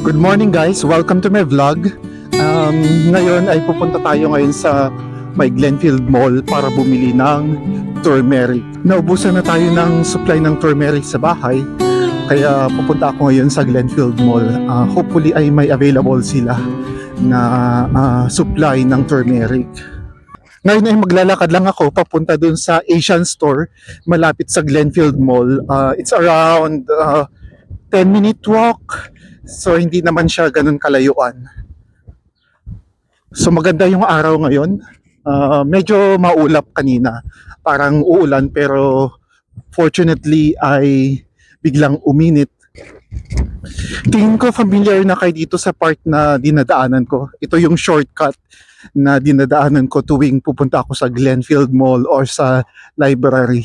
Good morning guys, welcome to my vlog. Ngayon ay pupunta tayo ngayon sa may Glenfield Mall para bumili ng turmeric. Naubusan na tayo ng supply ng turmeric sa bahay, kaya pupunta ako ngayon sa Glenfield Mall. Hopefully ay may available sila na supply ng turmeric. Ngayon ay maglalakad lang ako papunta dun sa Asian store malapit sa Glenfield Mall. It's around 10-minute walk. So hindi naman siya ganun kalayuan. So maganda yung araw ngayon. Medyo maulap kanina. Parang uulan pero fortunately ay biglang uminit. Tingin ko familiar na kayo dito sa part na dinadaanan ko. Ito yung shortcut na dinadaanan ko tuwing pupunta ako sa Glenfield Mall or sa library.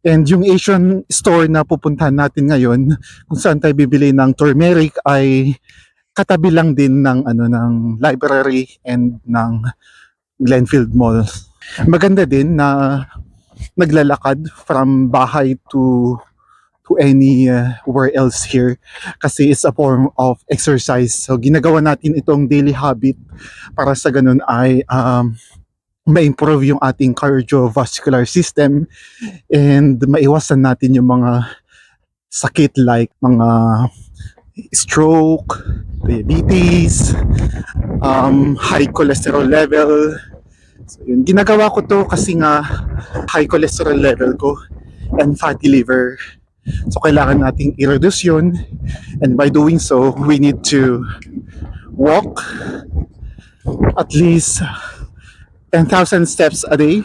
And yung Asian store na pupuntahan natin ngayon, kung saan tayo bibili ng turmeric, ay katabi lang din ng ng library and ng Glenfield Mall. Maganda din na naglalakad from bahay to anywhere else here kasi it's a form of exercise. So ginagawa natin itong daily habit para sa ganun ay ma-improve yung ating cardiovascular system and maiwasan natin yung mga sakit like mga stroke, diabetes, high cholesterol level. So, yun. Ginagawa ko to kasi nga high cholesterol level ko and fatty liver. So kailangan nating i-reduce yun, and by doing so, we need to walk at least 10,000 steps a day,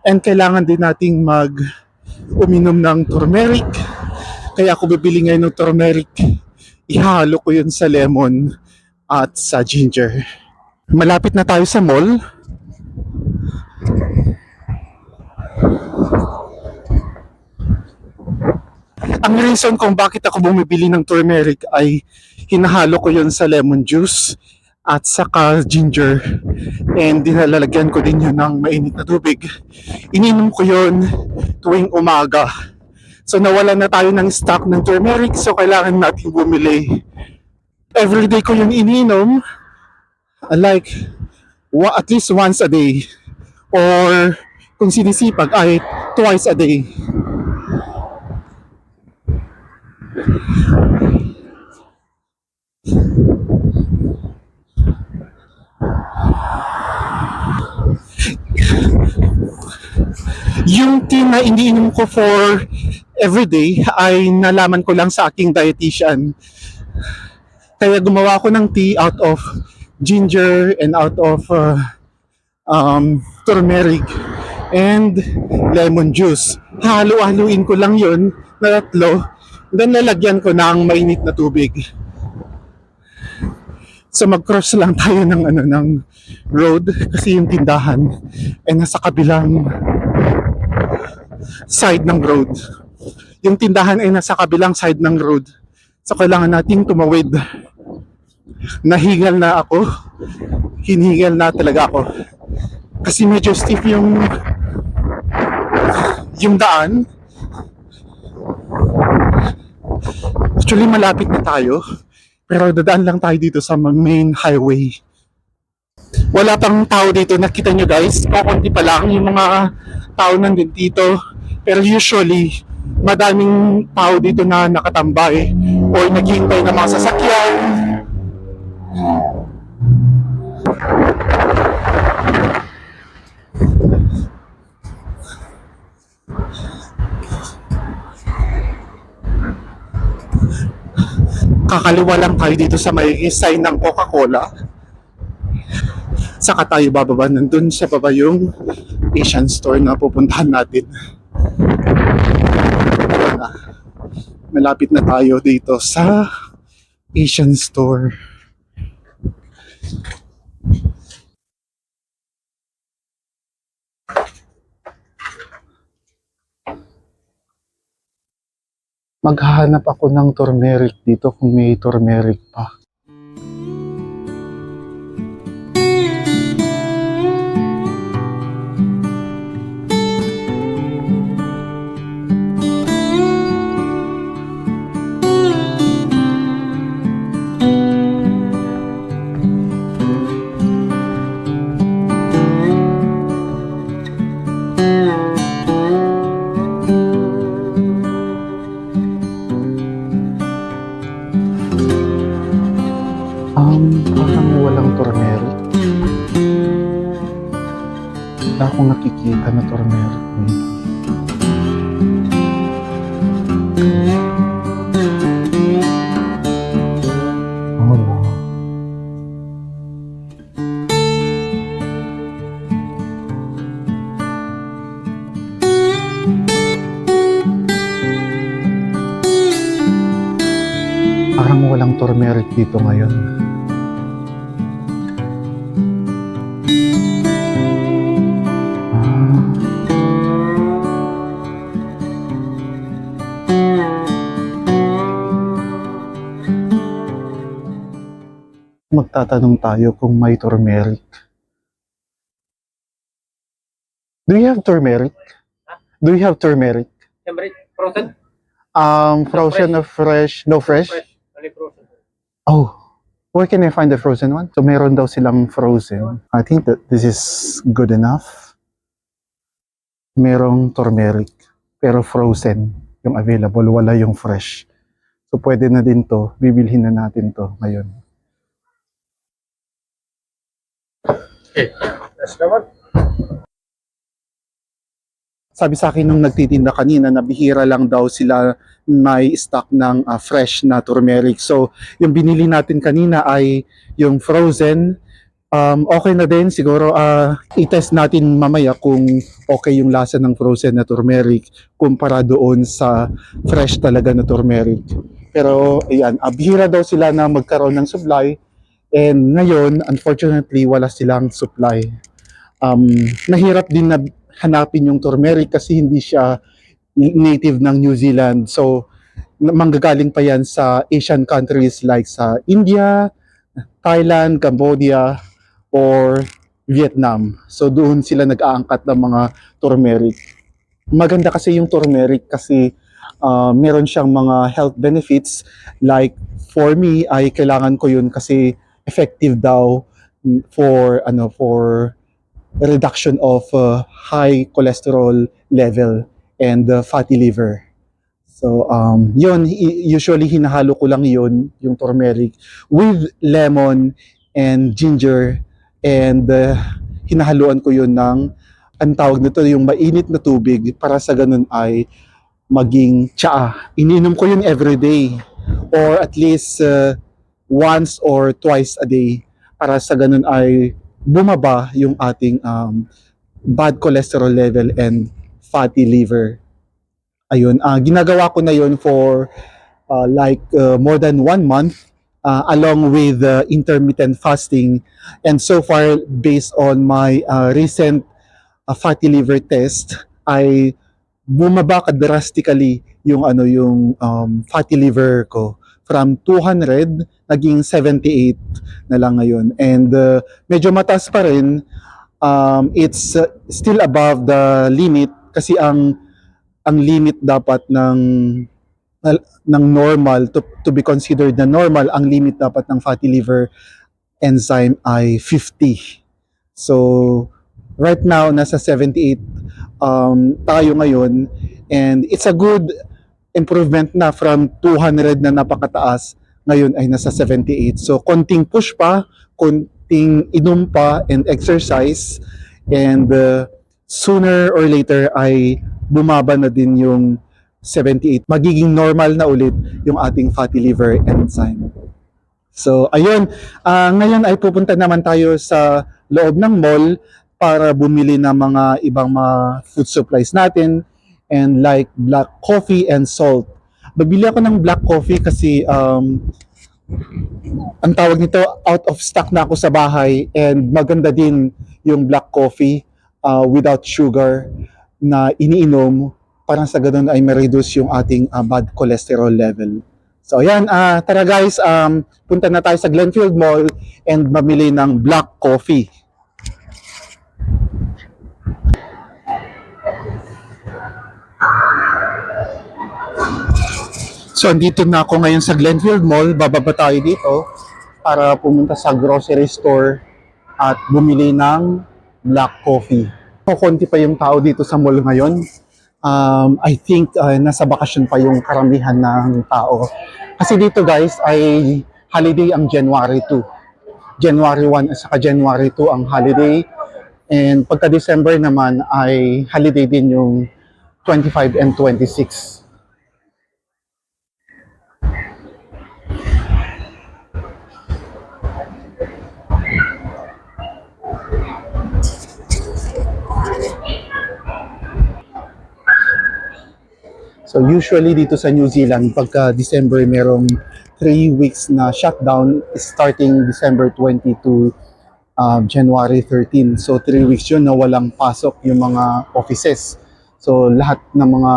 and kailangan din nating uminom ng turmeric. Kaya ako bibili ngayon ng turmeric, ihalo ko yun sa lemon at sa ginger. Malapit na tayo sa mall. Ang reason kung bakit ako bumibili ng turmeric ay hinahalo ko yun sa lemon juice at saka ginger, and dinalalagyan ko din yun ng mainit na tubig. Ininom ko yun tuwing umaga. So nawala na tayo ng stock ng turmeric, so kailangan natin bumili. Everyday ko yun ininom, like at least once a day, or kung sinisipag ay twice a day. Yung tea na iniinom ko for everyday ay nalaman ko lang sa aking dietitian. Kaya gumawa ko ng tea out of ginger and out of turmeric and lemon juice. Halo-haluin ko lang yun na tatlo, then lalagyan ko ng mainit na tubig. So mag-cross lang tayo ng road kasi yung tindahan ay nasa kabilang side ng road. Yung tindahan ay nasa kabilang side ng road. So kailangan nating tumawid. Nahingal na ako. Hinihingal na talaga ako. Kasi medyo stiff yung daan. Actually malapit na tayo. Pero dadaan lang tayo dito sa main highway. Wala pang tao dito, nakita nyo guys. Kakunti pa lang yung mga tao nandun dito. Pero usually, madaming tao dito na nakatambay or naghihintay ng mga sasakyan. Kakaliwa lang tayo dito sa may sign ng Coca-Cola. Saka tayo bababa, nandun sa baba yung Asian store na pupuntahan natin. Malapit na tayo dito sa Asian store. Maghahanap ako ng turmeric dito kung may turmeric pa. Parang walang turmeric. Wala akong nakikita na turmeric. Oh no. Parang walang turmeric dito ngayon. Magtatanong tayo kung may turmeric. Do you have turmeric? Do you have turmeric? Siyempre, frozen? Frozen or fresh? No fresh? Fresh. Only frozen. Oh, where can I find the frozen one? So meron daw silang frozen. I think that this is good enough. Merong turmeric, pero frozen yung available, wala yung fresh. So pwede na din to, bibilhin na natin to ngayon. Okay. Let's go on. Sabi sa akin nung nagtitinda kanina na bihira lang daw sila may stock ng fresh na turmeric. So yung binili natin kanina ay yung frozen. Okay na din siguro, i-test natin mamaya kung okay yung lasa ng frozen na turmeric kumpara doon sa fresh talaga na turmeric. Pero ayan, bihira daw sila na magkaroon ng supply, and ngayon unfortunately wala silang supply. Nahirap din na hanapin yung turmeric kasi hindi siya native ng New Zealand. So manggagaling pa yan sa Asian countries like sa India, Thailand, Cambodia, or Vietnam. So doon sila nag-aangkat ng mga turmeric. Maganda kasi yung turmeric kasi meron siyang mga health benefits. Like for me ay kailangan ko yun kasi effective daw for reduction of high cholesterol level and fatty liver. So yun, usually hinahalo ko lang yun, yung turmeric with lemon and ginger, and hinahaluan ko yun ng, ang tawag nito, yung mainit na tubig para sa ganun ay maging tsaa. Iniinom ko yun every day or at least once or twice a day para sa ganun ay bumaba yung ating bad cholesterol level and fatty liver. Ayun, ginagawa ko na yun for more than 1 month, along with intermittent fasting. And so far, based on my recent fatty liver test, ay bumaba drastically yung fatty liver ko from 200 naging 78 na lang ngayon. And medyo mataas pa rin. It's still above the limit kasi ang limit dapat ng normal, to be considered na normal, ang limit dapat ng fatty liver enzyme ay 50. So right now nasa 78 tayo ngayon, and it's a good improvement na from 200 na napakataas, ngayon ay nasa 78. So konting push pa, konting inom pa and exercise, and sooner or later ay bumaba na din yung 78. Magiging normal na ulit yung ating fatty liver enzyme. So, ayun. Ngayon ay pupunta naman tayo sa loob ng mall para bumili ng mga ibang mga food supplies natin, and like black coffee and salt. Babili ako ng black coffee kasi ang tawag nito, out of stock na ako sa bahay, and maganda din yung black coffee without sugar na iniinom, parang sa ganun ay ma-reduce yung ating bad cholesterol level. So ayan, tara guys, punta na tayo sa Glenfield Mall and mamili ng black coffee. So andito na ako ngayon sa Glenfield Mall, bababa tayo dito para pumunta sa grocery store at bumili ng black coffee. Konti pa yung tao dito sa mall ngayon. I think nasa bakasyon pa yung karamihan ng tao. Kasi dito guys ay holiday ang January 2. January 1 at saka January 2 ang holiday. And pagka December naman ay holiday din yung 25 and 26. So usually dito sa New Zealand, pagka December merong 3 weeks na shutdown starting December 20 to January 13. So 3 weeks yun na walang pasok yung mga offices. So lahat ng mga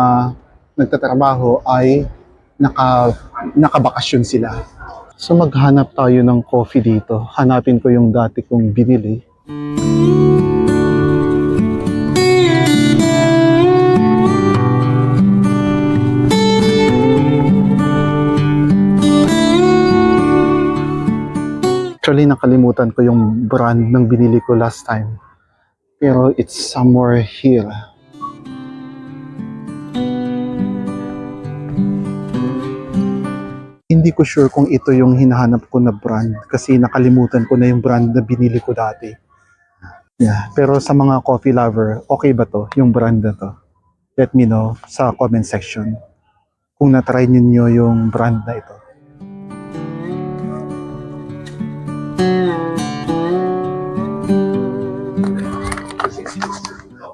nagtatrabaho ay nakabakasyon sila. So maghanap tayo ng coffee dito. Hanapin ko yung dati kong binili. Actually, nakalimutan ko yung brand ng binili ko last time. Pero it's somewhere here. Hindi ko sure kung ito yung hinahanap ko na brand kasi nakalimutan ko na yung brand na binili ko dati. Yeah, pero sa mga coffee lover, okay ba to? Yung brand na to? Let me know sa comment section kung na-try niyo yung brand na ito.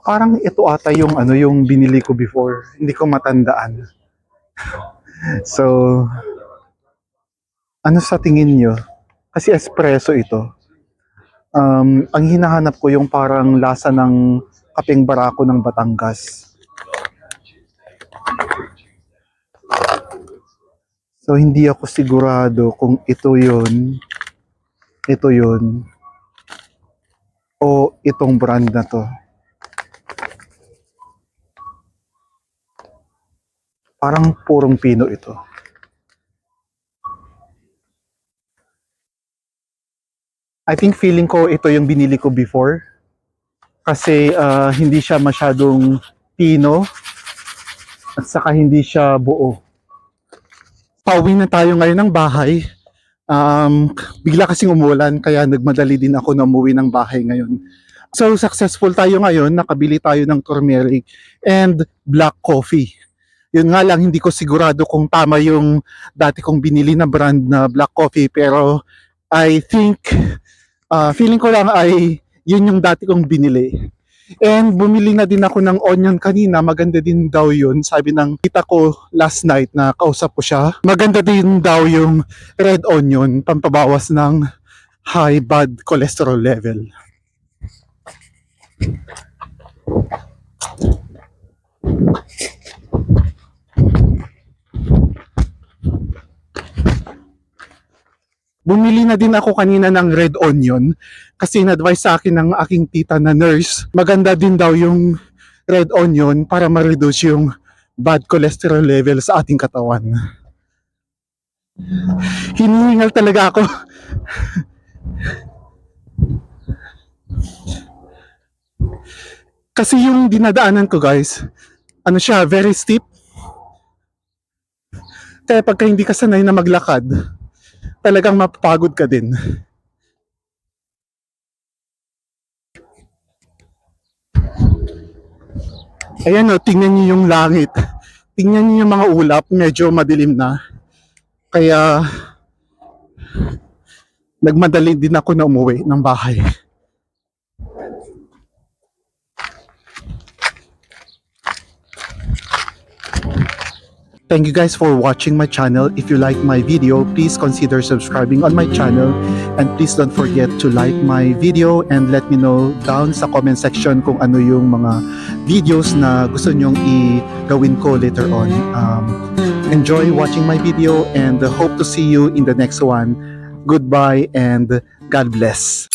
Parang ito ata yung yung binili ko before. Hindi ko matandaan. So, ano sa tingin nyo? Kasi espresso ito. Ang hinahanap ko yung parang lasa ng kapeng barako ng Batangas. So, hindi ako sigurado kung ito yun, o itong brand na to. Parang purong pino ito. I think feeling ko ito yung binili ko before. Kasi hindi siya masyadong pino. At saka hindi siya buo. Pauwi na tayo ngayon ng bahay. Bigla kasing umulan kaya nagmadali din ako na umuwi ng bahay ngayon. So successful tayo ngayon. Nakabili tayo ng turmeric and black coffee. Yun nga lang, hindi ko sigurado kung tama yung dati kong binili na brand na black coffee. Pero I think, feeling ko lang ay yun yung dati kong binili. And bumili na din ako ng onion kanina. Maganda din daw yun. Sabi ng kita ko last night na kausap ko siya. Maganda din daw yung red onion, pampabawas ng high bad cholesterol level. Bumili na din ako kanina ng red onion kasi na-advise sa akin ng aking tita na nurse. Maganda din daw yung red onion para ma-reduce yung bad cholesterol level sa ating katawan. Hinihingal talaga ako. Kasi yung dinadaanan ko guys, siya, very steep. Kaya pagka hindi ka sanay na maglakad, talagang mapapagod ka din. Ayan o, tingnan niyo yung langit. Tingnan niyo yung mga ulap, medyo madilim na. Kaya nagmadali din ako na umuwi ng bahay. Thank you guys for watching my channel. If you like my video, please consider subscribing on my channel. And please don't forget to like my video and let me know down sa comment section kung ano yung mga videos na gusto nyong i-gawin ko later on. Enjoy watching my video and hope to see you in the next one. Goodbye and God bless.